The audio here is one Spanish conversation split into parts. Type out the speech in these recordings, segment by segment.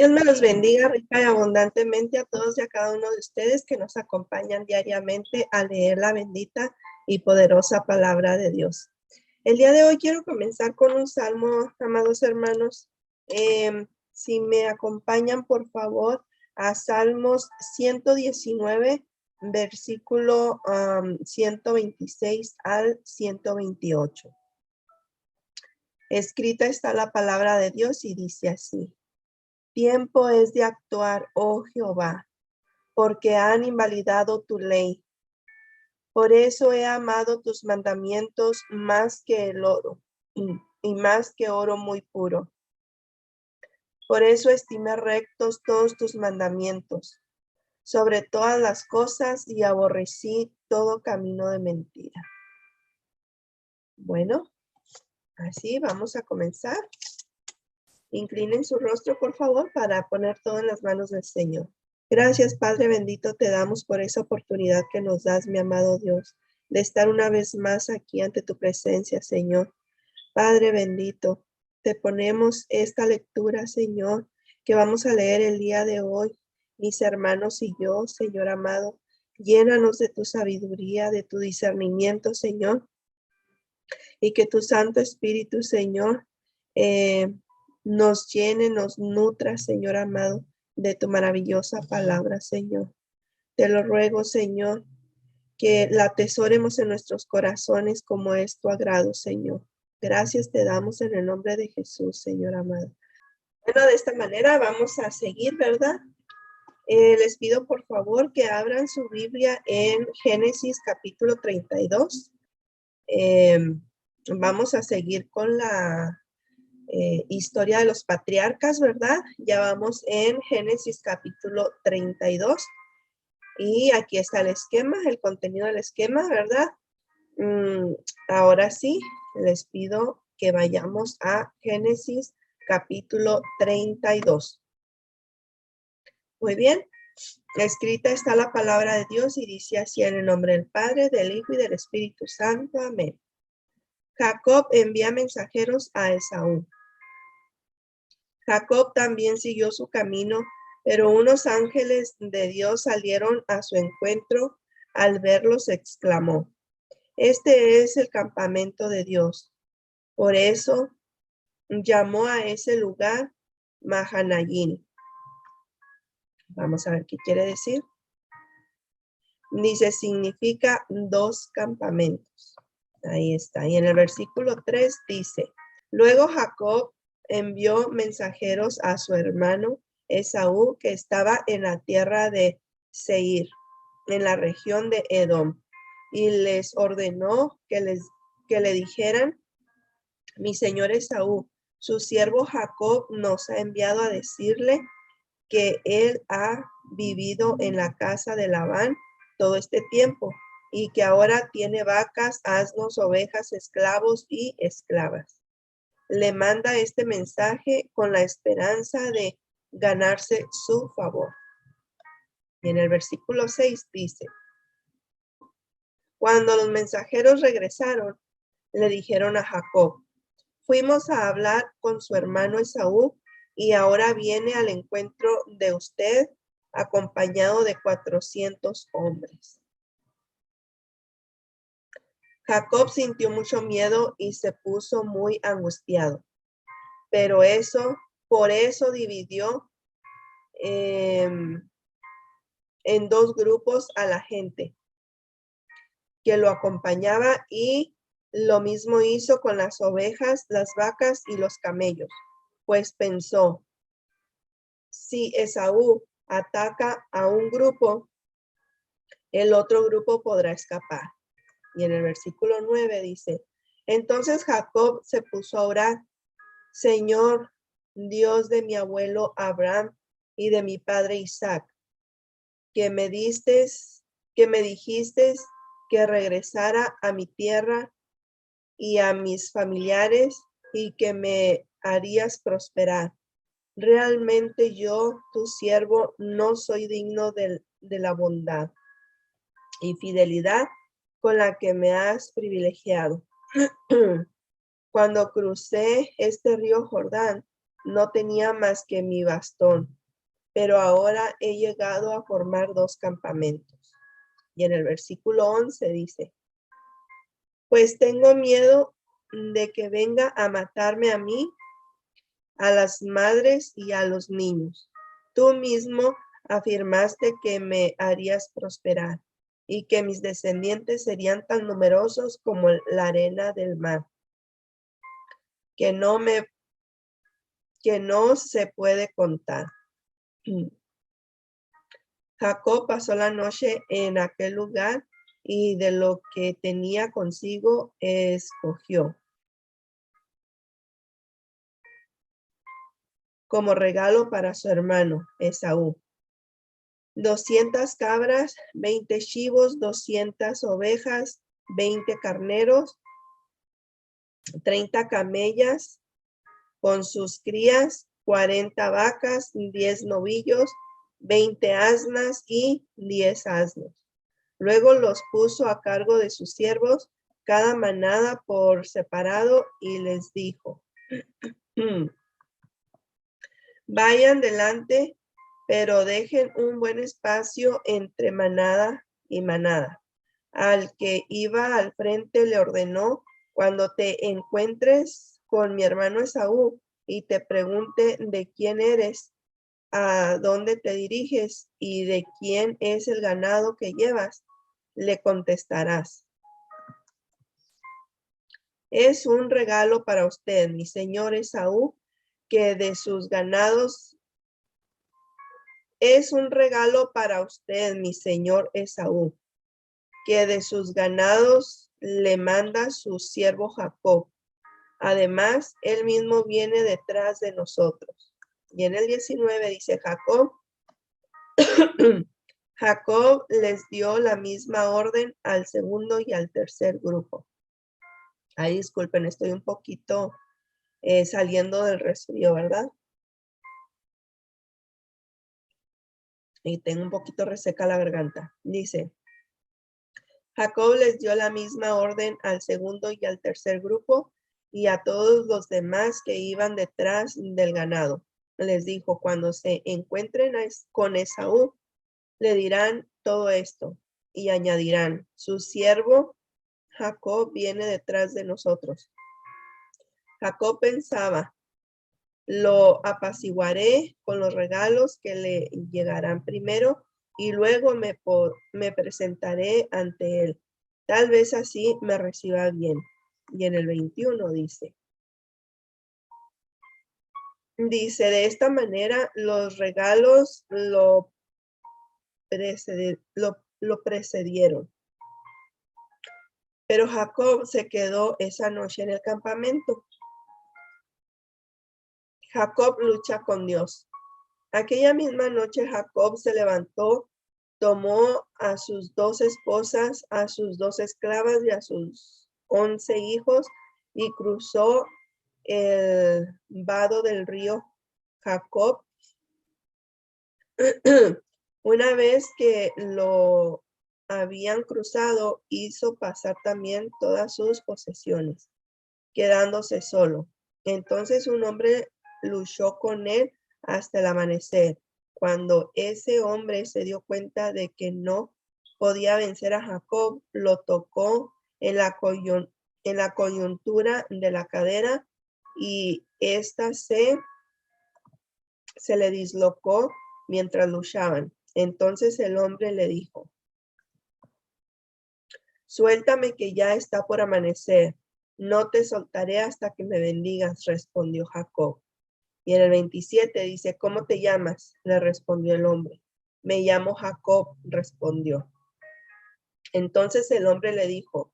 Dios me los bendiga rica y abundantemente a todos y a cada uno de ustedes que nos acompañan diariamente a leer la bendita y poderosa palabra de Dios. El día de hoy quiero comenzar con un salmo, amados hermanos. Si me acompañan, por favor, a Salmos 119, versículo 126 al 128. Escrita está la palabra de Dios y dice así: Tiempo es de actuar, oh Jehová, porque han invalidado tu ley. Por eso he amado tus mandamientos más que el oro, y más que oro muy puro. Por eso estimé rectos todos tus mandamientos, sobre todas las cosas, y aborrecí todo camino de mentira. Bueno, así vamos a comenzar. Inclinen su rostro, por favor, para poner todo en las manos del Señor. Gracias, Padre bendito, te damos por esa oportunidad que nos das, mi amado Dios, de estar una vez más aquí ante tu presencia, Señor. Padre bendito, te ponemos esta lectura, Señor, que vamos a leer el día de hoy, mis hermanos y yo, Señor amado. Llénanos de tu sabiduría, de tu discernimiento, Señor, y que tu Santo Espíritu, Señor, nos llene, nos nutra, Señor amado, de tu maravillosa palabra, Señor. Te lo ruego, Señor, que la atesoremos en nuestros corazones como es tu agrado, Señor. Gracias te damos en el nombre de Jesús, Señor amado. Bueno, de esta manera vamos a seguir, ¿verdad? Les pido por favor que abran su Biblia en Génesis capítulo 32. Vamos a seguir con la historia de los patriarcas, ¿verdad? Ya vamos en Génesis capítulo 32. Y aquí está el esquema, el contenido del esquema, ¿verdad? Ahora sí, les pido que vayamos a Génesis capítulo 32. Muy bien, escrita está la palabra de Dios y dice así: en el nombre del Padre, del Hijo y del Espíritu Santo. Amén. Jacob envía mensajeros a Esaú. Jacob también siguió su camino, pero unos ángeles de Dios salieron a su encuentro. Al verlos exclamó: Este es el campamento de Dios. Por eso llamó a ese lugar Mahanayim. Vamos a ver qué quiere decir. Dice, significa dos campamentos. Ahí está. Y en el versículo 3 dice: Luego Jacob envió mensajeros a su hermano Esaú, que estaba en la tierra de Seir, en la región de Edom, y les ordenó que le dijeran: Mi señor Esaú, su siervo Jacob nos ha enviado a decirle que él ha vivido en la casa de Labán todo este tiempo y que ahora tiene vacas, asnos, ovejas, esclavos y esclavas. Le manda este mensaje con la esperanza de ganarse su favor. Y en el versículo 6 dice: Cuando los mensajeros regresaron, le dijeron a Jacob: Fuimos a hablar con su hermano Esaú y ahora viene al encuentro de usted acompañado de 400 hombres. Jacob sintió mucho miedo y se puso muy angustiado. Pero por eso dividió en dos grupos a la gente que lo acompañaba, y lo mismo hizo con las ovejas, las vacas y los camellos. Pues pensó: si Esaú ataca a un grupo, el otro grupo podrá escapar. Y en el versículo 9 dice: Entonces Jacob se puso a orar: Señor, Dios de mi abuelo Abraham y de mi padre Isaac, que me dijiste que regresara a mi tierra y a mis familiares y que me harías prosperar. Realmente yo, tu siervo, no soy digno de la bondad y fidelidad con la que me has privilegiado. Cuando crucé este río Jordán, no tenía más que mi bastón, pero ahora he llegado a formar 2 campamentos. Y en el versículo 11 dice, pues tengo miedo de que venga a matarme a mí, a las madres y a los niños. Tú mismo afirmaste que me harías prosperar y que mis descendientes serían tan numerosos como la arena del mar, que no se puede contar. Jacob pasó la noche en aquel lugar y de lo que tenía consigo escogió como regalo para su hermano Esaú 200 cabras, 20 chivos, 200 ovejas, 20 carneros, 30 camellas con sus crías, 40 vacas, 10 novillos, 20 asnas y 10 asnos. Luego los puso a cargo de sus siervos, cada manada por separado, y les dijo, vayan delante, pero dejen un buen espacio entre manada y manada. Al que iba al frente le ordenó, cuando te encuentres con mi hermano Esaú y te pregunte de quién eres, a dónde te diriges y de quién es el ganado que llevas, le contestarás. Es un regalo para usted, mi señor Esaú, que de sus ganados. Es un regalo para usted, mi señor Esaú, que de sus ganados le manda su siervo Jacob. Además, él mismo viene detrás de nosotros. Y en el 19 dice Jacob, Jacob les dio la misma orden al segundo y al tercer grupo. Ay, disculpen, estoy un poquito saliendo del resfrío, ¿verdad? Y tengo un poquito reseca la garganta. Dice, Jacob les dio la misma orden al segundo y al tercer grupo y a todos los demás que iban detrás del ganado. Les dijo, cuando se encuentren con Esaú, le dirán todo esto y añadirán, su siervo Jacob viene detrás de nosotros. Jacob pensaba, lo apaciguaré con los regalos que le llegarán primero y luego me presentaré ante él. Tal vez así me reciba bien. Y en el 21 dice, de esta manera los regalos lo precedieron. Pero Jacob se quedó esa noche en el campamento. Jacob lucha con Dios. Aquella misma noche Jacob se levantó, tomó a sus 2 esposas, a sus 2 esclavas y a sus 11 hijos y cruzó el vado del río Jacob. Una vez que lo habían cruzado, hizo pasar también todas sus posesiones, quedándose solo. Entonces un hombre luchó con él hasta el amanecer. Cuando ese hombre se dio cuenta de que no podía vencer a Jacob, lo tocó en la coyuntura de la cadera y ésta se le dislocó mientras luchaban. Entonces el hombre le dijo, suéltame que ya está por amanecer. No te soltaré hasta que me bendigas, respondió Jacob. Y en el 27 dice, ¿cómo te llamas? Le respondió el hombre. Me llamo Jacob, respondió. Entonces el hombre le dijo,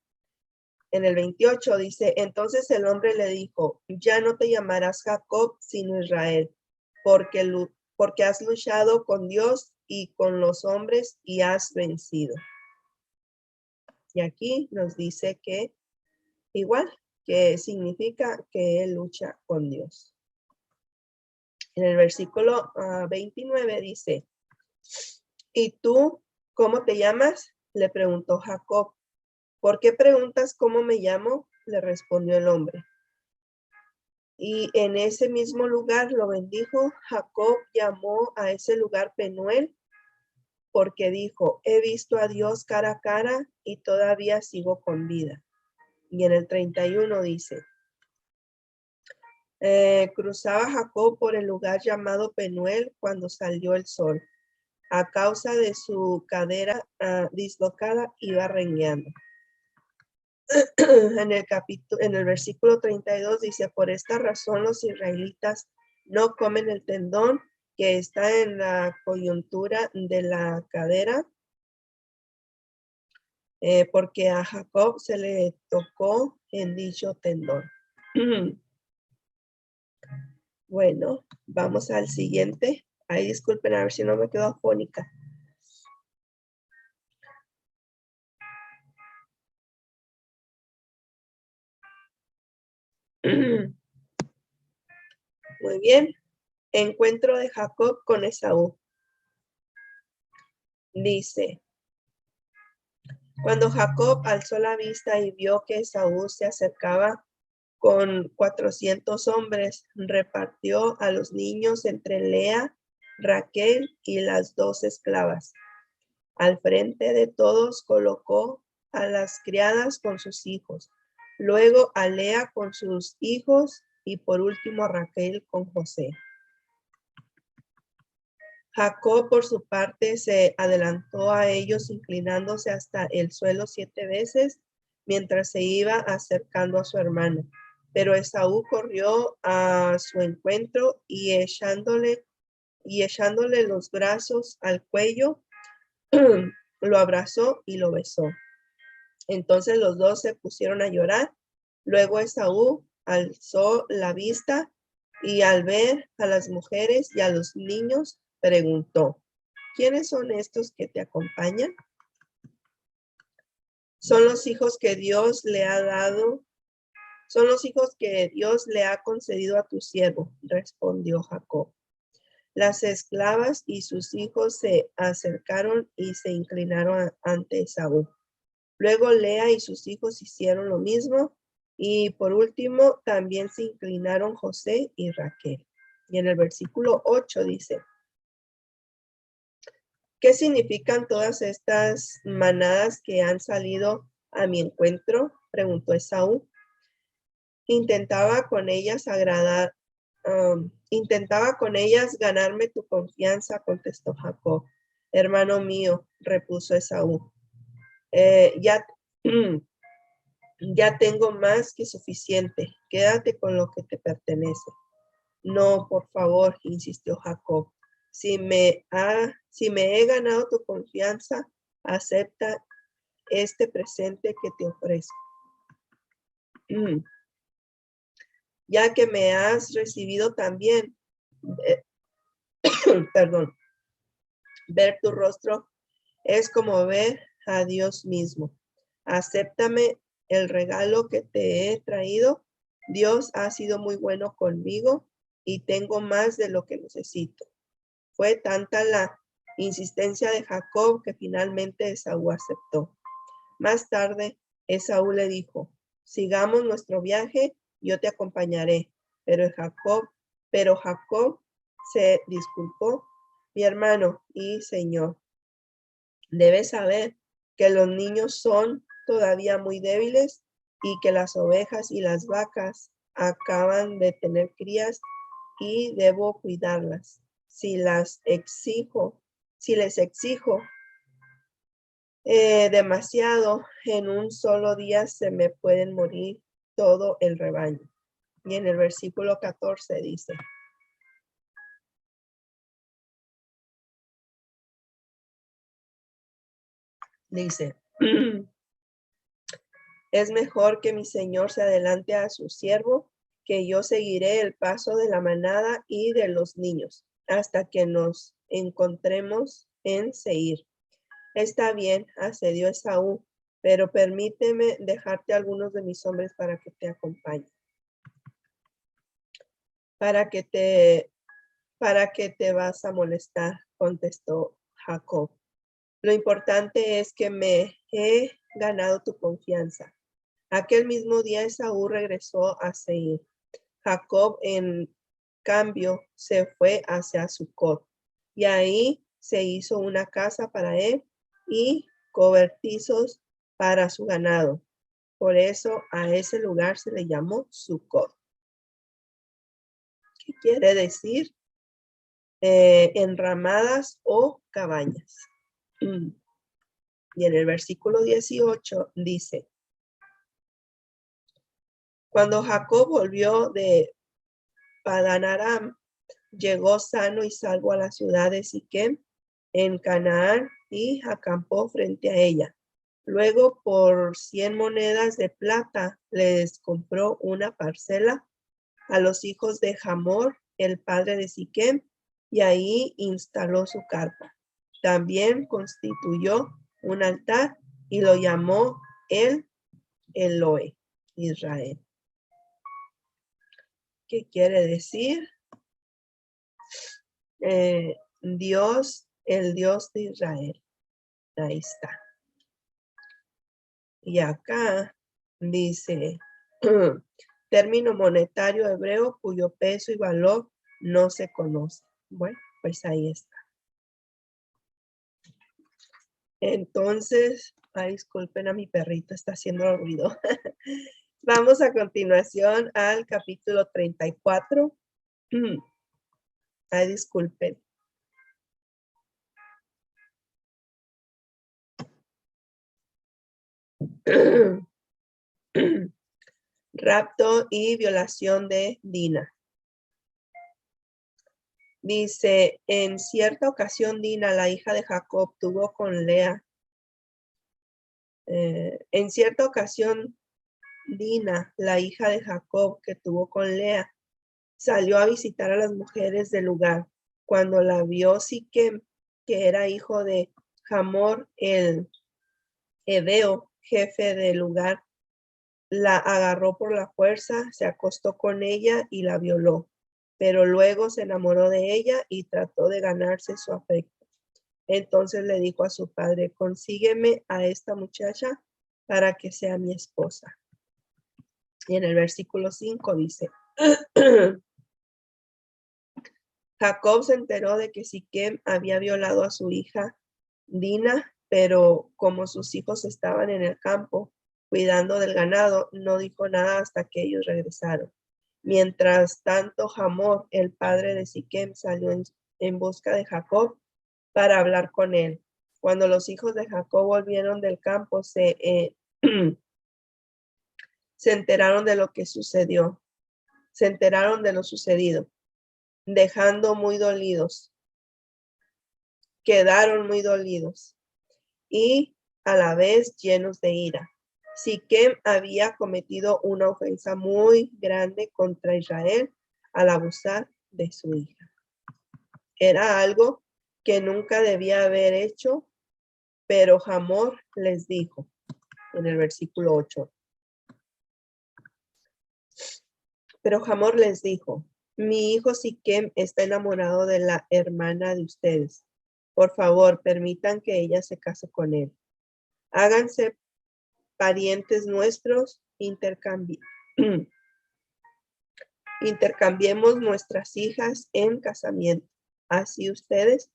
en el 28 dice, entonces el hombre le dijo, ya no te llamarás Jacob, sino Israel, porque has luchado con Dios y con los hombres y has vencido. Y aquí nos dice que igual, que significa que él lucha con Dios. En el versículo 29 dice, ¿y tú cómo te llamas? Le preguntó Jacob. ¿Por qué preguntas cómo me llamo? Le respondió el hombre. Y en ese mismo lugar lo bendijo. Jacob llamó a ese lugar Penuel, porque dijo, he visto a Dios cara a cara y todavía sigo con vida. Y en el 31 dice, cruzaba Jacob por el lugar llamado Penuel cuando salió el sol. A causa de su cadera dislocada, iba rengueando. En el versículo 32 dice, por esta razón los israelitas no comen el tendón que está en la coyuntura de la cadera, porque a Jacob se le tocó en dicho tendón. Bueno, vamos al siguiente. Ay, disculpen, a ver si no me quedo afónica. Muy bien. Encuentro de Jacob con Esaú. Dice, cuando Jacob alzó la vista y vio que Esaú se acercaba con 400 hombres, repartió a los niños entre Lea, Raquel y las 2 esclavas. Al frente de todos colocó a las criadas con sus hijos, luego a Lea con sus hijos y por último a Raquel con José. Jacob, por su parte, se adelantó a ellos, inclinándose hasta el suelo 7 veces, mientras se iba acercando a su hermano. Pero Esaú corrió a su encuentro y echándole los brazos al cuello, lo abrazó y lo besó. Entonces los dos se pusieron a llorar. Luego Esaú alzó la vista y al ver a las mujeres y a los niños, preguntó, ¿quiénes son estos que te acompañan? Son los hijos que Dios le ha dado, son los hijos que Dios le ha concedido a tu siervo, respondió Jacob. Las esclavas y sus hijos se acercaron y se inclinaron ante Esaú. Luego Lea y sus hijos hicieron lo mismo y por último también se inclinaron José y Raquel. Y en el versículo 8 dice, ¿qué significan todas estas manadas que han salido a mi encuentro? Preguntó Esaú. Intentaba con ellas ganarme tu confianza, contestó Jacob. Hermano mío, repuso Esaú, ya tengo más que suficiente. Quédate con lo que te pertenece. No, por favor, insistió Jacob. Si me he ganado tu confianza, acepta este presente que te ofrezco. Ya que me has recibido también, perdón, ver tu rostro es como ver a Dios mismo. Acéptame el regalo que te he traído. Dios ha sido muy bueno conmigo y tengo más de lo que necesito. Fue tanta la insistencia de Jacob que finalmente Esaú aceptó. Más tarde, Esaú le dijo, sigamos nuestro viaje, yo te acompañaré. Pero Jacob se disculpó, mi hermano y señor. Debes saber que los niños son todavía muy débiles y que las ovejas y las vacas acaban de tener crías y debo cuidarlas. Si les exijo demasiado, en un solo día se me pueden morir todo el rebaño. Y en el versículo 14 dice, es mejor que mi señor se adelante a su siervo, que yo seguiré el paso de la manada y de los niños, hasta que nos encontremos en Seir. Está bien, accedió Esaú, pero permíteme dejarte algunos de mis hombres para que te acompañen. ¿Para qué te vas a molestar? Contestó Jacob. Lo importante es que me he ganado tu confianza. Aquel mismo día Esaú regresó a Seir. Jacob, en cambio, se fue hacia Sucot, y ahí se hizo una casa para él y cobertizos para su ganado. Por eso a ese lugar se le llamó Sucot. ¿Qué quiere decir? Enramadas o cabañas. Y en el versículo 18 dice: cuando Jacob volvió de Padan Aram, llegó sano y salvo a la ciudad de Siquem en Canaán y acampó frente a ella. Luego, por 100 monedas de plata, les compró una parcela a los hijos de Hamor, el padre de Siquem, y ahí instaló su carpa. También constituyó un altar y lo llamó el Elohe, Israel. ¿Qué quiere decir? Dios, el Dios de Israel. Ahí está. Y acá dice, término monetario hebreo cuyo peso y valor no se conoce. Bueno, pues ahí está. Entonces, disculpen a mi perrito, está haciendo ruido. Vamos a continuación al capítulo 34. Disculpen. Rapto y violación de Dina. Dice, en cierta ocasión Dina, la hija de Jacob, tuvo con Lea. En cierta ocasión Dina, la hija de Jacob, que tuvo con Lea, salió a visitar a las mujeres del lugar. Cuando la vio Siquem, que era hijo de Hamor, el Heveo, jefe del lugar, la agarró por la fuerza, se acostó con ella y la violó. Pero luego se enamoró de ella y trató de ganarse su afecto. Entonces le dijo a su padre, consígueme a esta muchacha para que sea mi esposa. Y en el versículo 5 dice, Jacob se enteró de que Siquem había violado a su hija Dina, pero como sus hijos estaban en el campo cuidando del ganado, no dijo nada hasta que ellos regresaron. Mientras tanto, Hamor, el padre de Siquem, salió en busca de Jacob para hablar con él. Cuando los hijos de Jacob volvieron del campo, se enteraron de lo que sucedió. Se enteraron de lo sucedido, dejando muy dolidos. Quedaron muy dolidos y a la vez llenos de ira. Siquem había cometido una ofensa muy grande contra Israel al abusar de su hija. Era algo que nunca debía haber hecho, pero Hamor les dijo en el versículo 8. Pero Hamor les dijo, mi hijo Siquem está enamorado de la hermana de ustedes. Por favor, permitan que ella se case con él. Háganse parientes nuestros, intercambiemos nuestras hijas en casamiento. Así ustedes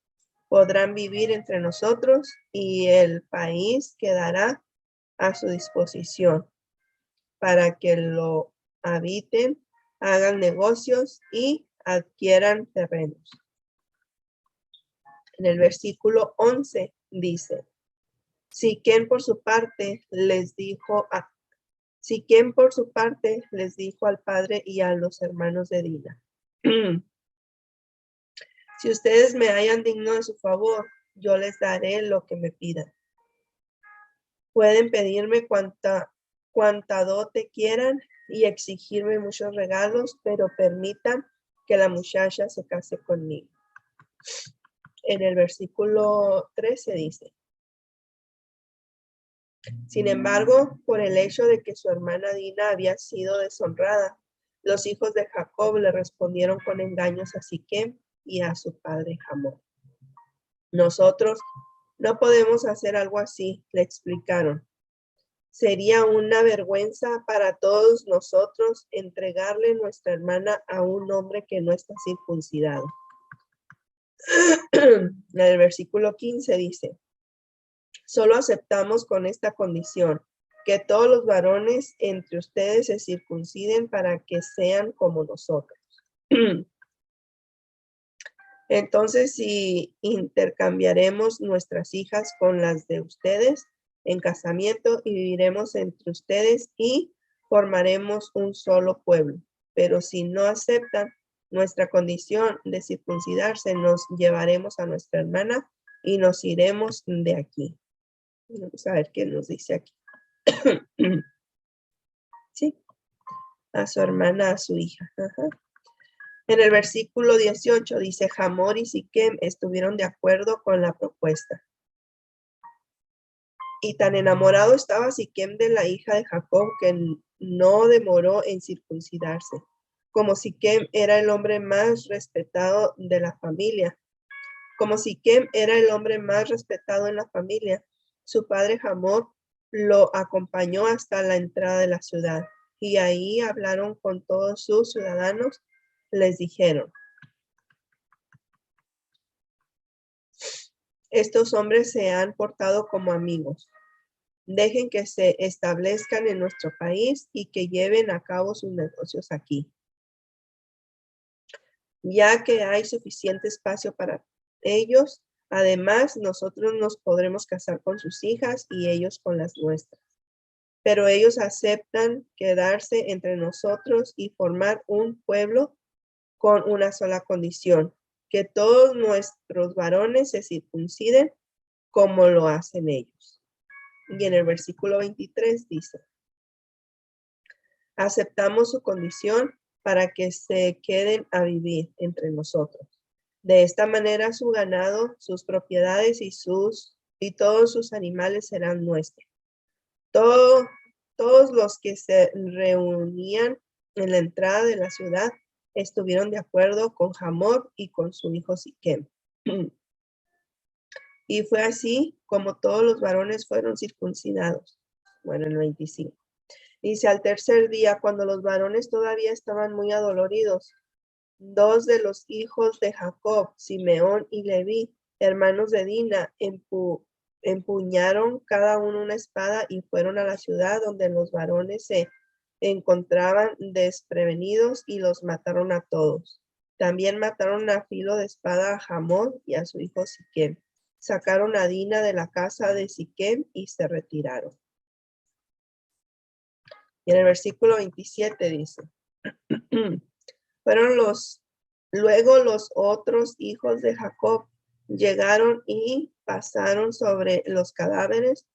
podrán vivir entre nosotros y el país quedará a su disposición para que lo habiten, hagan negocios y adquieran terrenos. En el versículo 11 dice, Siquem por su parte les dijo al padre y a los hermanos de Dina, si ustedes me hallan digno de su favor, yo les daré lo que me pidan. Pueden pedirme cuanta dote quieran y exigirme muchos regalos, pero permitan que la muchacha se case conmigo. En el versículo 13 dice, sin embargo, por el hecho de que su hermana Dina había sido deshonrada, los hijos de Jacob le respondieron con engaños a Siquem y a su padre Hamor. Nosotros no podemos hacer algo así, le explicaron. Sería una vergüenza para todos nosotros entregarle nuestra hermana a un hombre que no está circuncidado. El versículo 15 dice, solo aceptamos con esta condición, que todos los varones entre ustedes se circunciden para que sean como nosotros. Entonces, si intercambiaremos nuestras hijas con las de ustedes en casamiento y viviremos entre ustedes y formaremos un solo pueblo. Pero si no aceptan nuestra condición de circuncidarse, nos llevaremos a nuestra hermana y nos iremos de aquí. Vamos a ver qué nos dice aquí. Sí, a su hermana, a su hija. Ajá. En el versículo 18 dice, Hamor y Siquem estuvieron de acuerdo con la propuesta. Y tan enamorado estaba Siquem de la hija de Jacob que no demoró en circuncidarse. Como Siquem era el hombre más respetado de la familia. Como Siquem era el hombre más respetado en la familia, su padre Hamor lo acompañó hasta la entrada de la ciudad. Y ahí hablaron con todos sus ciudadanos. Les dijeron, estos hombres se han portado como amigos. Dejen que se establezcan en nuestro país y que lleven a cabo sus negocios aquí. Ya que hay suficiente espacio para ellos, además nosotros nos podremos casar con sus hijas y ellos con las nuestras. Pero ellos aceptan quedarse entre nosotros y formar un pueblo con una sola condición, que todos nuestros varones se circunciden como lo hacen ellos. Y en el versículo 23 dice, aceptamos su condición para que se queden a vivir entre nosotros. De esta manera su ganado, sus propiedades y todos sus animales serán nuestros. Todos los que se reunían en la entrada de la ciudad estuvieron de acuerdo con Hamor y con su hijo Siquem. Y fue así como todos los varones fueron circuncidados. Bueno, el 25. Dice, al tercer día, cuando los varones todavía estaban muy adoloridos, dos de los hijos de Jacob, Simeón y Leví, hermanos de Dina, empuñaron cada uno una espada y fueron a la ciudad donde los varones se encontraban desprevenidos y los mataron a todos. También mataron a filo de espada a Hamor y a su hijo Siquem. Sacaron a Dina de la casa de Siquem y se retiraron. Y en el versículo 27 dice, luego los otros hijos de Jacob llegaron y pasaron sobre los cadáveres,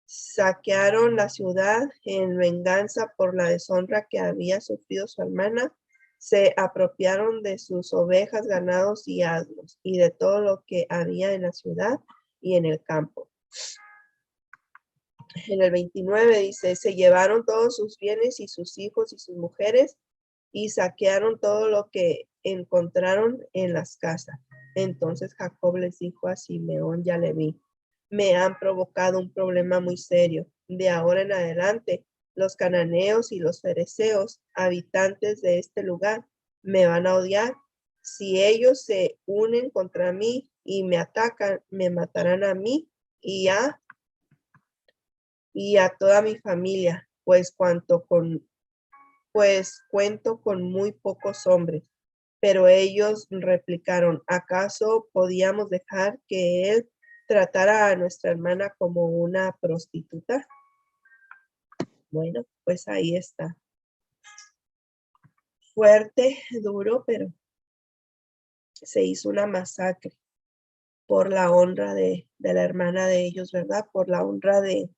saquearon la ciudad en venganza por la deshonra que había sufrido su hermana, se apropiaron de sus ovejas, ganados y asnos, y de todo lo que había en la ciudad y en el campo. En el 29 dice, se llevaron todos sus bienes y sus hijos y sus mujeres y saquearon todo lo que encontraron en las casas. Entonces Jacob les dijo a Simeón y a Leví, me han provocado un problema muy serio. De ahora en adelante, los cananeos y los fereceos, habitantes de este lugar, me van a odiar. Si ellos se unen contra mí y me atacan, me matarán a mí y a toda mi familia, pues cuento con muy pocos hombres. Pero ellos replicaron, ¿acaso podíamos dejar que él tratara a nuestra hermana como una prostituta? Bueno, pues ahí está. Fuerte, duro, pero se hizo una masacre por la honra de la hermana de ellos, ¿verdad? Por la honra de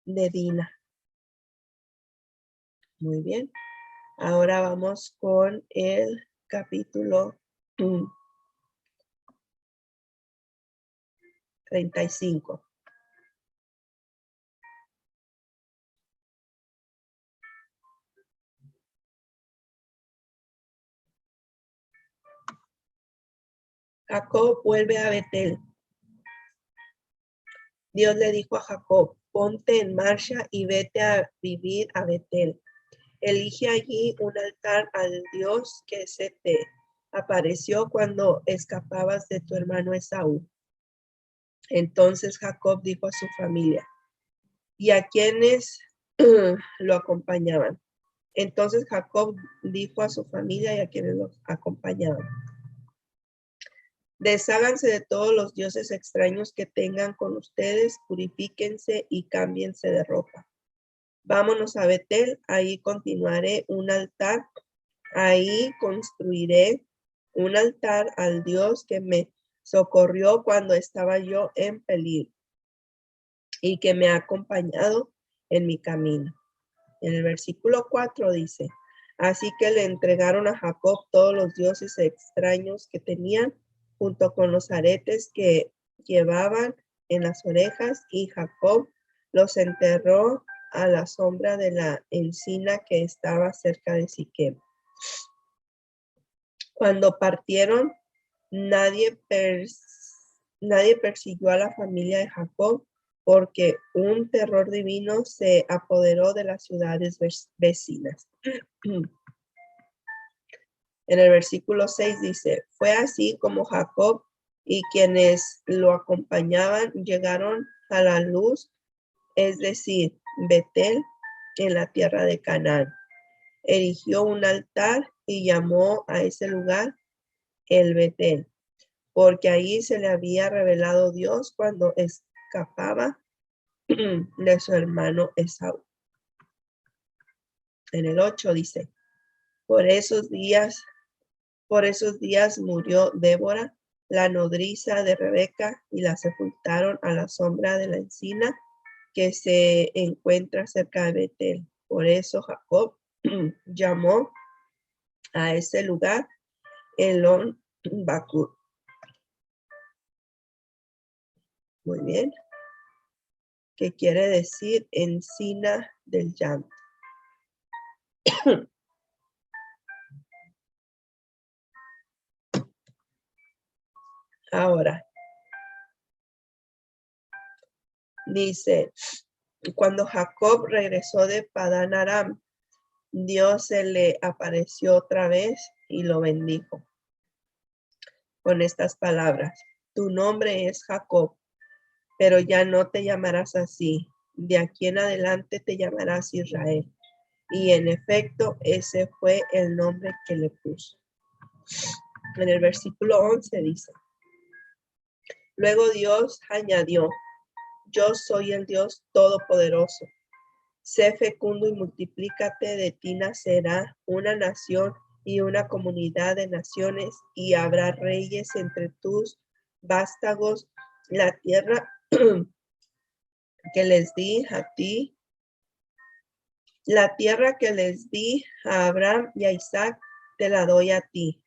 Dina. Muy bien. Ahora vamos con el capítulo 35. Jacob vuelve a Betel. Dios le dijo a Jacob, ponte en marcha y vete a vivir a Betel. Elige allí un altar al Dios que se te apareció cuando escapabas de tu hermano Esaú. Entonces Jacob dijo a su familia y a quienes lo acompañaban. Entonces Jacob dijo a su familia y a quienes lo acompañaban: desháganse de todos los dioses extraños que tengan con ustedes, purifíquense y cámbiense de ropa. Vámonos a Betel, ahí continuaré un altar, ahí construiré un altar al Dios que me socorrió cuando estaba yo en peligro y que me ha acompañado en mi camino. En el versículo 4 dice: así que le entregaron a Jacob todos los dioses extraños que tenían, junto con los aretes que llevaban en las orejas, y Jacob los enterró a la sombra de la encina que estaba cerca de Siquem. Cuando partieron, nadie persiguió a la familia de Jacob, porque un terror divino se apoderó de las ciudades vecinas. En el versículo 6 dice: fue así como Jacob y quienes lo acompañaban llegaron a la luz, es decir, Betel, en la tierra de Canaán. Erigió un altar y llamó a ese lugar el Betel, porque ahí se le había revelado Dios cuando escapaba de su hermano Esaú. En el 8 dice: por esos días murió Débora, la nodriza de Rebeca, y la sepultaron a la sombra de la encina que se encuentra cerca de Betel. Por eso Jacob llamó a ese lugar Elón Bakur. Muy bien. Que quiere decir encina del llanto. Ahora, dice, cuando Jacob regresó de Padán Aram, Dios se le apareció otra vez y lo bendijo con estas palabras: tu nombre es Jacob, pero ya no te llamarás así. De aquí en adelante te llamarás Israel. Y en efecto, ese fue el nombre que le puso. En el versículo 11 dice: luego Dios añadió: yo soy el Dios Todopoderoso. Sé fecundo y multiplícate, de ti nacerá una nación y una comunidad de naciones, y habrá reyes entre tus vástagos. La tierra que les di a ti, la tierra que les di a Abraham y a Isaac, te la doy a ti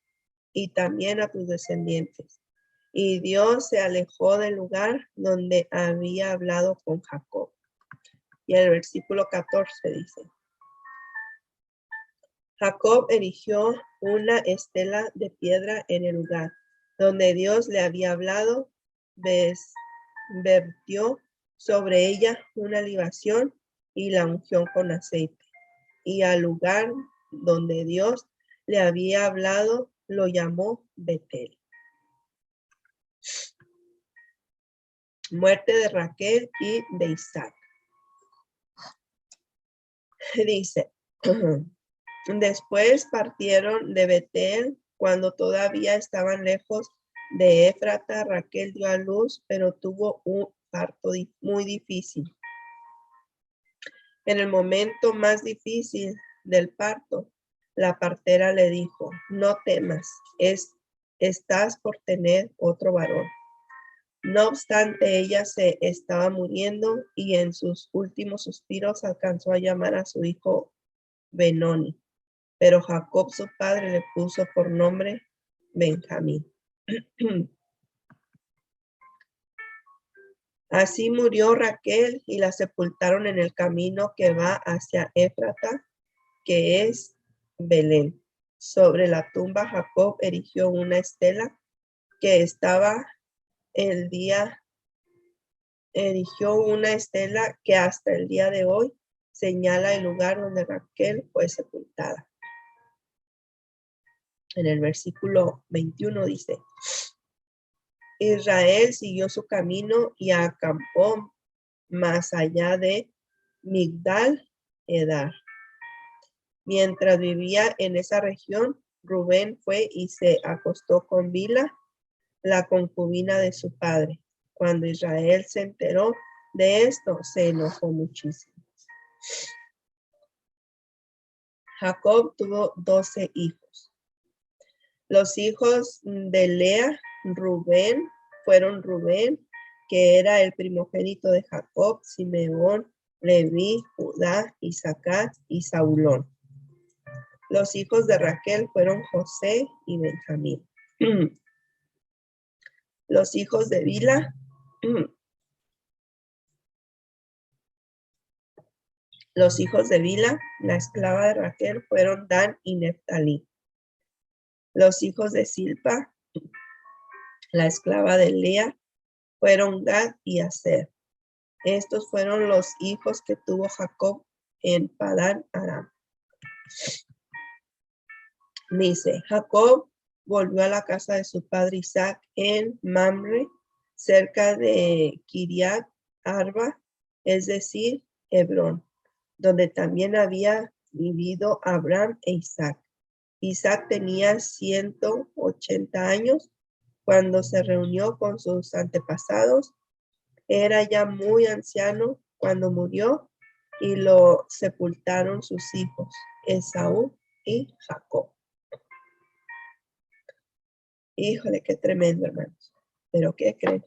y también a tus descendientes. Y Dios se alejó del lugar donde había hablado con Jacob. Y el versículo 14 dice: Jacob erigió una estela de piedra en el lugar donde Dios le había hablado, vertió sobre ella una libación y la ungió con aceite. Y al lugar donde Dios le había hablado lo llamó Betel. Muerte de Raquel y de Isaac. Dice: después partieron de Betel cuando todavía estaban lejos de Éfrata. Raquel dio a luz, pero tuvo un parto muy difícil. En el momento más difícil del parto, la partera le dijo: no temas, estás por tener otro varón. No obstante, ella se estaba muriendo y en sus últimos suspiros alcanzó a llamar a su hijo Benoni. Pero Jacob, su padre, le puso por nombre Benjamín. Así murió Raquel y la sepultaron en el camino que va hacia Éfrata, que es Belén. Sobre la tumba Jacob erigió una estela que estaba el día erigió una estela que hasta el día de hoy señala el lugar donde Raquel fue sepultada. En el versículo 21 dice, Israel siguió su camino y acampó más allá de Migdal Edar. Mientras vivía en esa región, Rubén fue y se acostó con Bila, la concubina de su padre. Cuando Israel se enteró de esto, se enojó muchísimo. Jacob tuvo 12 hijos. Los hijos de Lea, fueron Rubén, que era el primogénito de Jacob, Simeón, Leví, Judá, Isaacar y Zabulón. Los hijos de Raquel fueron José y Benjamín. Los hijos de Bila, la esclava de Raquel, fueron Dan y Neftalí. Los hijos de Silpa, la esclava de Lea, fueron Gad y Aser. Estos fueron los hijos que tuvo Jacob en Padán Aram. Dice, Jacob volvió a la casa de su padre Isaac en Mamre, cerca de Kiriat Arba, es decir, Hebrón, donde también había vivido Abraham e Isaac. Isaac tenía 180 años cuando se reunió con sus antepasados. Era ya muy anciano cuando murió y lo sepultaron sus hijos, Esaú y Jacob. Híjole, qué tremendo, hermanos. Pero ¿qué creen?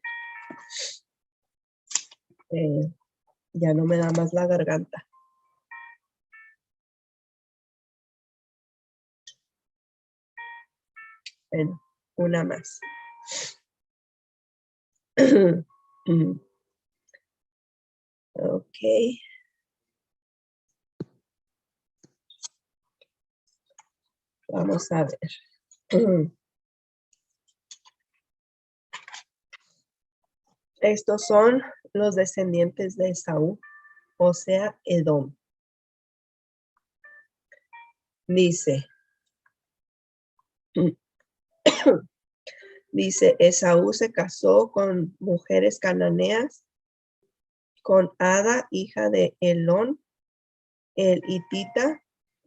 Ya no me da más la garganta. Bueno, una más. Ok. Vamos a ver. Estos son los descendientes de Esaú, o sea, Edom. Dice, Esaú se casó con mujeres cananeas, con Ada, hija de Elón, el hitita,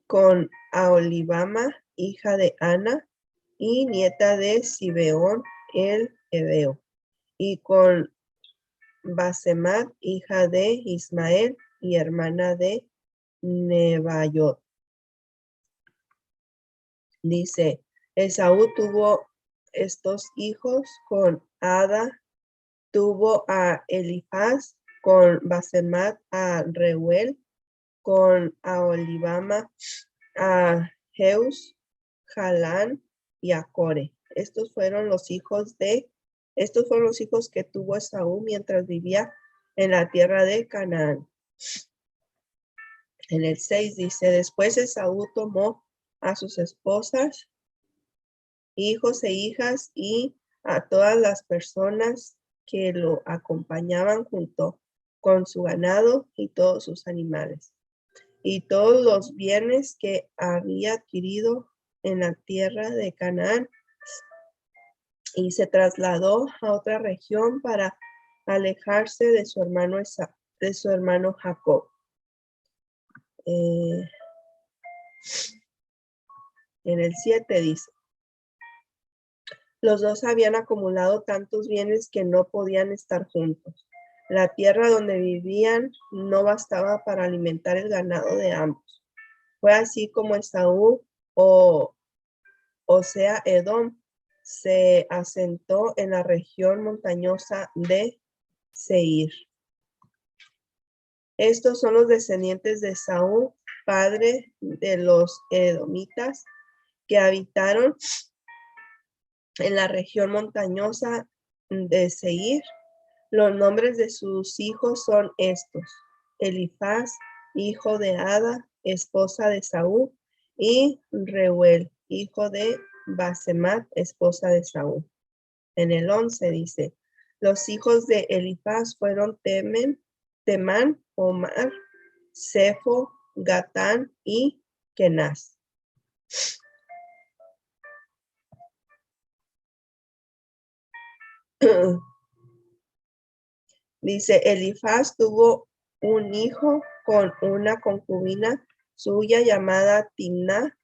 con Aholibama, hija de Ana, y nieta de Sibeón, el heveo, y con Basemat, hija de Ismael y hermana de Nebaiot. Dice, Esaú tuvo estos hijos con Ada, tuvo a Elifaz, con Basemat a Reuel, con Aholibama a Jeus, Jalán y a Core. Estos fueron los hijos que tuvo Esaú mientras vivía en la tierra de Canaán. En el 6 dice, después Esaú tomó a sus esposas, hijos e hijas y a todas las personas que lo acompañaban junto con su ganado y todos sus animales y todos los bienes que había adquirido en la tierra de Canaán, y se trasladó a otra región para alejarse de su hermano Jacob. En el 7 dice, los dos habían acumulado tantos bienes que no podían estar juntos. La tierra donde vivían no bastaba para alimentar el ganado de ambos. Fue así como Esaú, o sea, Edom, se asentó en la región montañosa de Seir. Estos son los descendientes de Esaú, padre de los edomitas, que habitaron en la región montañosa de Seir. Los nombres de sus hijos son estos: Elifaz, hijo de Ada, esposa de Esaú, y Reuel, hijo de Basemat, esposa de Esaú. En el 11 dice, Los hijos de Elifaz fueron Temán, Omar, Sefo, Gatán y Kenaz. Dice, Elifaz tuvo un hijo con una concubina suya llamada Timna,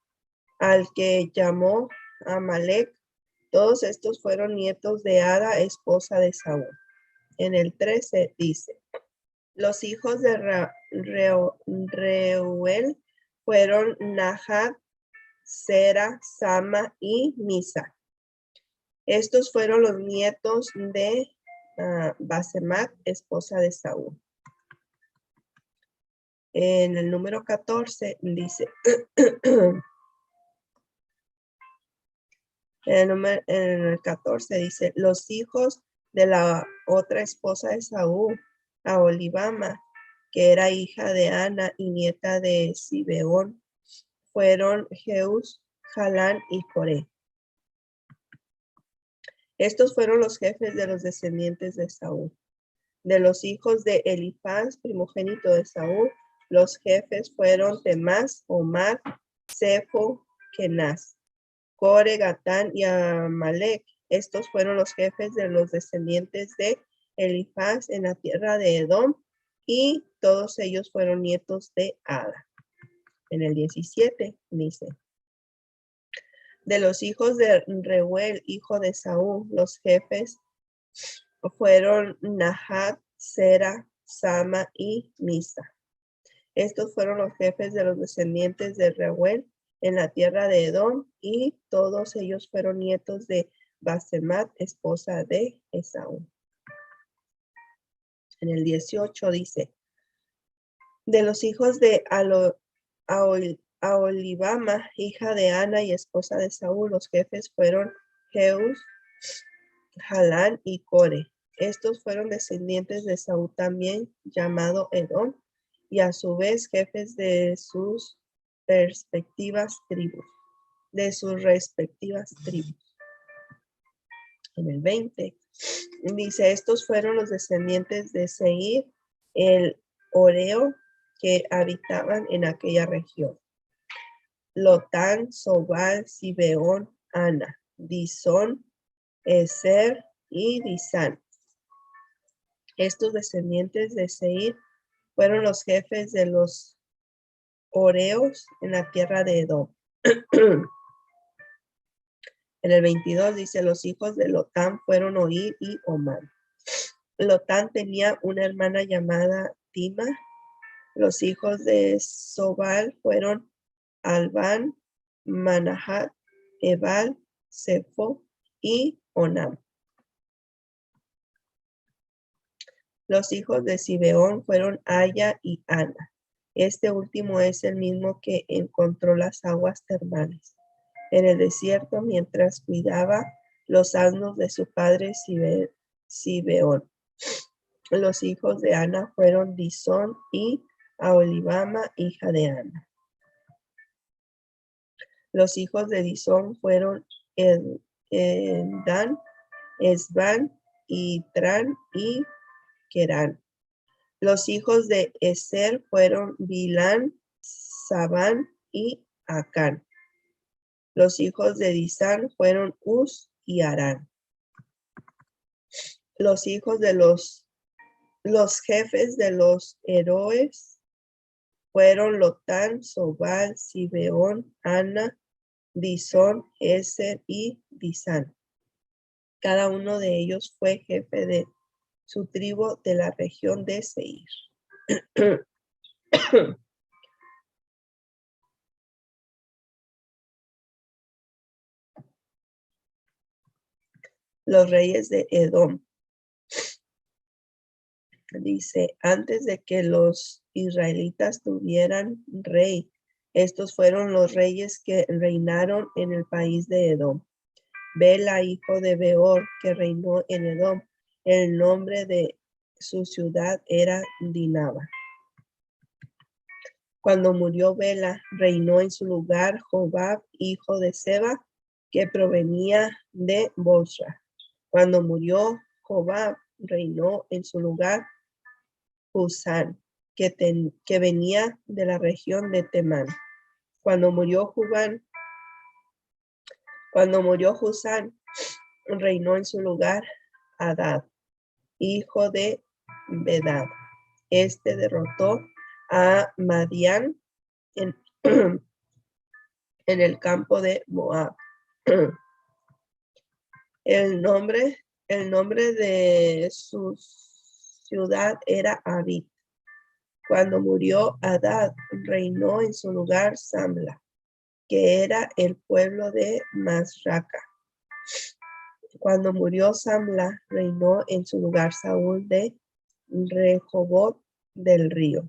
al que llamó Amalek. Todos estos fueron nietos de Ada, esposa de Saúl. En el 13 dice, los hijos de Reuel fueron Nahat, Sera, Sama y Misa. Estos fueron los nietos de Basemat, esposa de Saúl. En el número 14 dice, en el 14 dice, los hijos de la otra esposa de Saúl, Aholibama, que era hija de Ana y nieta de Sibeón, fueron Jeús, Jalán y Coré. Estos fueron los jefes de los descendientes de Saúl. De los hijos de Elifaz, primogénito de Saúl, los jefes fueron Temás, Omar, Sefo, Kenaz, Core, Gatán y Amalek. Estos fueron los jefes de los descendientes de Elifaz en la tierra de Edom, y todos ellos fueron nietos de Ada. En el 17 dice, de los hijos de Reuel, hijo de Saúl, los jefes fueron Nahat, Sera, Sama y Misa. Estos fueron los jefes de los descendientes de Reuel en la tierra de Edom, y todos ellos fueron nietos de Basemat, esposa de Esaú. En el 18 dice, de los hijos de Aholibama, hija de Ana y esposa de Saúl, los jefes fueron Jeús, Jalán y Core. Estos fueron descendientes de Saúl también, llamado Edom, y a su vez jefes de sus respectivas tribus. En el 20 dice, estos fueron los descendientes de Seir, el Oreo, que habitaban en aquella región. Lotán, Sobal, Sibeón, Ana, Disón, Eser y Disán. Estos descendientes de Seir fueron los jefes de los Oreos en la tierra de Edom. En el 22 dice, los hijos de Lotán fueron Oir y Omar. Lotán tenía una hermana llamada Tima. Los hijos de Sobal fueron Albán, Manahat, Ebal, Sefo y Onam. Los hijos de Sibeón fueron Aya y Ana. Este último es el mismo que encontró las aguas termales en el desierto mientras cuidaba los asnos de su padre Sibeón. Los hijos de Ana fueron Disón y Aholibama, hija de Ana. Los hijos de Disón fueron Dan, Esban, Itran y Querán. Los hijos de Eser fueron Bilán, Sabán y Acán. Los hijos de Disán fueron Uz y Arán. Los hijos de los jefes de los héroes fueron Lotán, Sobal, Sibeón, Ana, Disón, Eser y Disán. Cada uno de ellos fue jefe de su tribu de la región de Seir. Los reyes de Edom. Dice, antes de que los israelitas tuvieran rey, estos fueron los reyes que reinaron en el país de Edom. Bela, hijo de Beor, que reinó en Edom. El nombre de su ciudad era Dinaba. Cuando murió Bela, reinó en su lugar Jobab, hijo de Seba, que provenía de Bosra. Cuando murió Jobab, reinó en su lugar Husán, que venía de la región de Temán. Cuando murió Husán, reinó en su lugar Hadad, hijo de Bedad. Este derrotó a Madián en, en el campo de Moab. El nombre de su ciudad era Abid. Cuando murió Hadad, reinó en su lugar Samla, que era el pueblo de Masraca. Cuando murió Samla, reinó en su lugar Saúl de Rehoboth del río.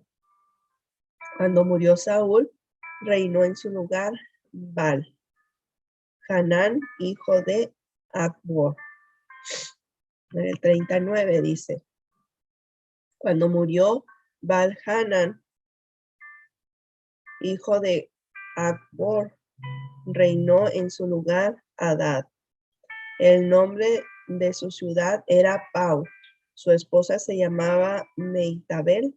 Cuando murió Saúl, reinó en su lugar Baal, Hanán, hijo de Acbor. En el 39 dice, cuando murió Baal-Hanán, hijo de Acbor, reinó en su lugar Hadad. El nombre de su ciudad era Pau. Su esposa se llamaba Meitabel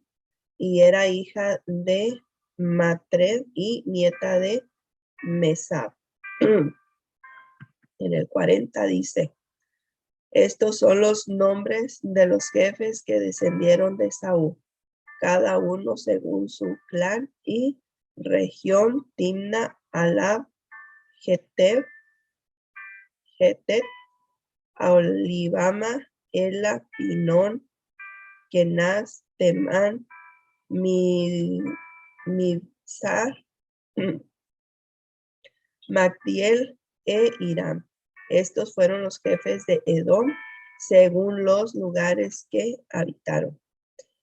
y era hija de Matred y nieta de Mesab. En el 40 dice, estos son los nombres de los jefes que descendieron de Saúl, cada uno según su clan y región: Timna, Alab, Jetet, Aholibama, Ela, Pinón, Kenaz, Temán, Mibzar, Magdiel e Hiram. Estos fueron los jefes de Edom según los lugares que habitaron.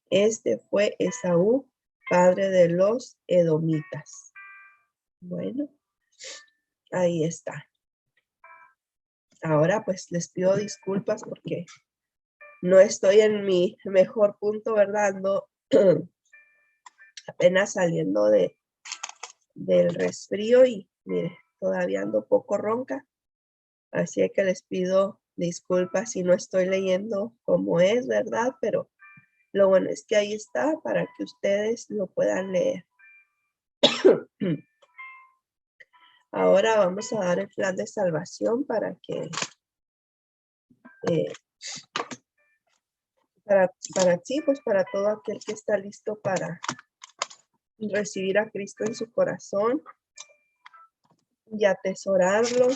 Este fue Esaú, padre de los edomitas. Bueno, ahí está. Ahora pues les pido disculpas porque no estoy en mi mejor punto, ¿verdad? Ando apenas saliendo del resfrío y mire, todavía ando poco ronca. Así que les pido disculpas si no estoy leyendo como es, ¿verdad? Pero lo bueno es que ahí está para que ustedes lo puedan leer. Ahora vamos a dar el plan de salvación para que para todo aquel que está listo para recibir a Cristo en su corazón y atesorarlo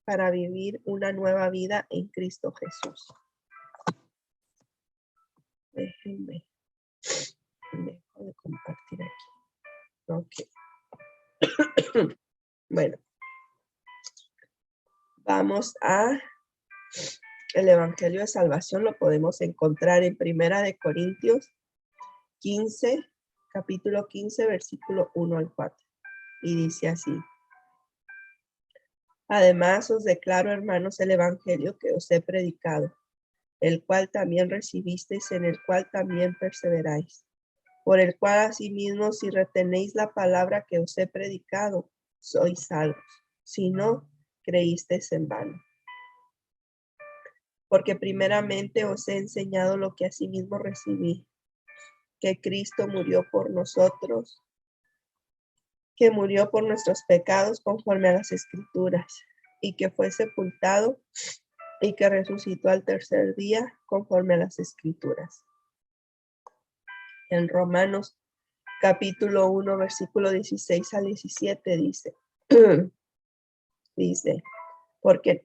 para vivir una nueva vida en Cristo Jesús. Déjenme dejo de compartir aquí. Ok. Bueno, vamos a el Evangelio de Salvación. Lo podemos encontrar en Primera de Corintios 15, capítulo 15, versículo 1 al 4. Y dice así: además os declaro, hermanos, el Evangelio que os he predicado, el cual también recibisteis, en el cual también perseveráis, por el cual asimismo, si retenéis la palabra que os he predicado, sois salvos, si no creísteis en vano. Porque primeramente os he enseñado lo que asimismo recibí, que Cristo murió por nosotros, que murió por nuestros pecados conforme a las Escrituras, y que fue sepultado y que resucitó al tercer día conforme a las Escrituras. En Romanos capítulo 1, versículo 16 al 17 dice, porque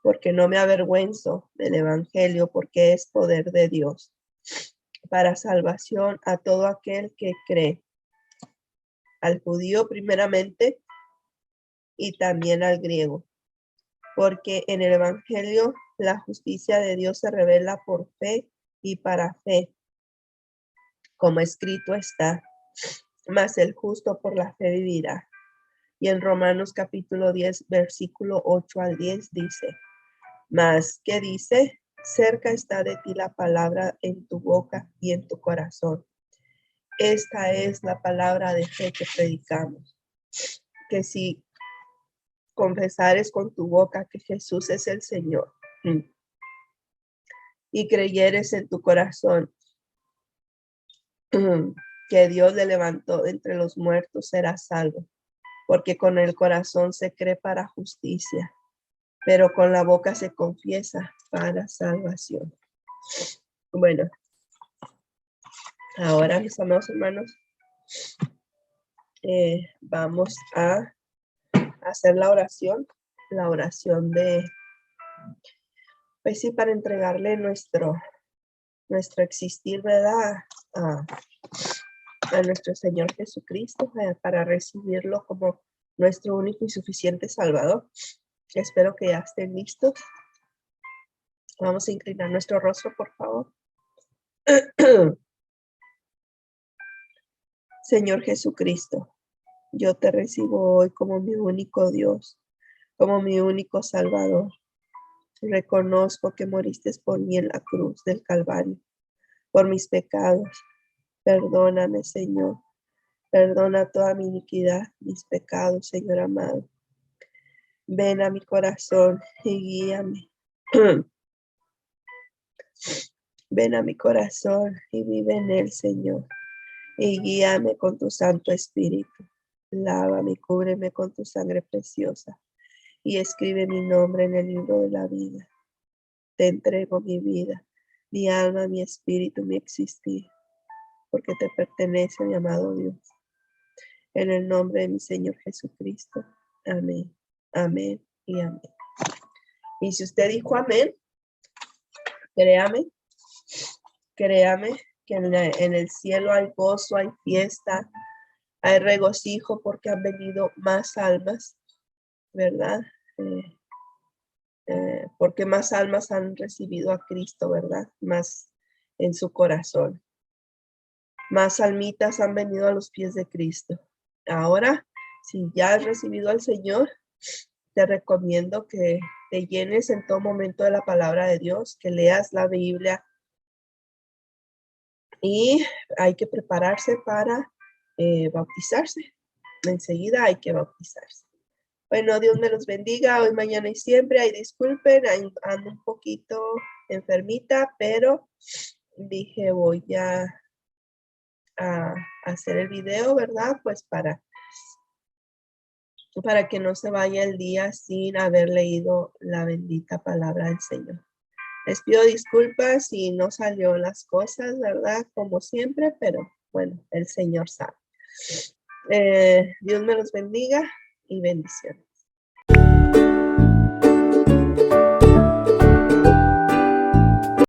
porque no me avergüenzo del evangelio, porque es poder de Dios para salvación a todo aquel que cree, al judío primeramente y también al griego, porque en el evangelio la justicia de Dios se revela por fe y para fe, como escrito está, mas el justo por la fe vivirá. Y en Romanos capítulo 10, versículo 8 al 10 dice, mas, ¿qué dice? Cerca está de ti la palabra en tu boca y en tu corazón. Esta es la palabra de fe que predicamos, que si confesares con tu boca que Jesús es el Señor, y creyeres en tu corazón que Dios le levantó de entre los muertos, serás salvo, porque con el corazón se cree para justicia, pero con la boca se confiesa para salvación. Bueno, ahora, mis amados hermanos, vamos a hacer la oración de, pues sí, para entregarle nuestro existir, ¿verdad? A nuestro Señor Jesucristo, para recibirlo como nuestro único y suficiente Salvador. Espero que ya estén listos. Vamos a inclinar nuestro rostro, por favor. Señor Jesucristo, yo te recibo hoy como mi único Dios, como mi único Salvador. Reconozco que moriste por mí en la cruz del Calvario, por mis pecados. Perdóname, Señor. Perdona toda mi iniquidad, mis pecados, Señor amado. Ven a mi corazón y guíame. Ven a mi corazón y vive en él, Señor. Y guíame con tu Santo Espíritu. Lávame y cúbreme con tu sangre preciosa. Y escribe mi nombre en el libro de la vida. Te entrego mi vida, mi alma, mi espíritu, mi existir, porque te pertenece, mi amado Dios. En el nombre de mi Señor Jesucristo. Amén, amén y amén. Y si usted dijo amén, créame que en el cielo hay gozo, hay fiesta, hay regocijo, porque han venido más almas, ¿verdad? Porque más almas han recibido a Cristo, ¿verdad? Más en su corazón. Más almitas han venido a los pies de Cristo. Ahora, si ya has recibido al Señor, te recomiendo que te llenes en todo momento de la palabra de Dios, que leas la Biblia, y hay que prepararse para bautizarse. Enseguida hay que bautizarse. Bueno, Dios me los bendiga hoy, mañana y siempre. Ay, disculpen, ando un poquito enfermita, pero dije voy a hacer el video, ¿verdad? Pues para que no se vaya el día sin haber leído la bendita palabra del Señor. Les pido disculpas si no salió las cosas, ¿verdad? Como siempre, pero bueno, el Señor sabe. Dios me los bendiga y bendiciones.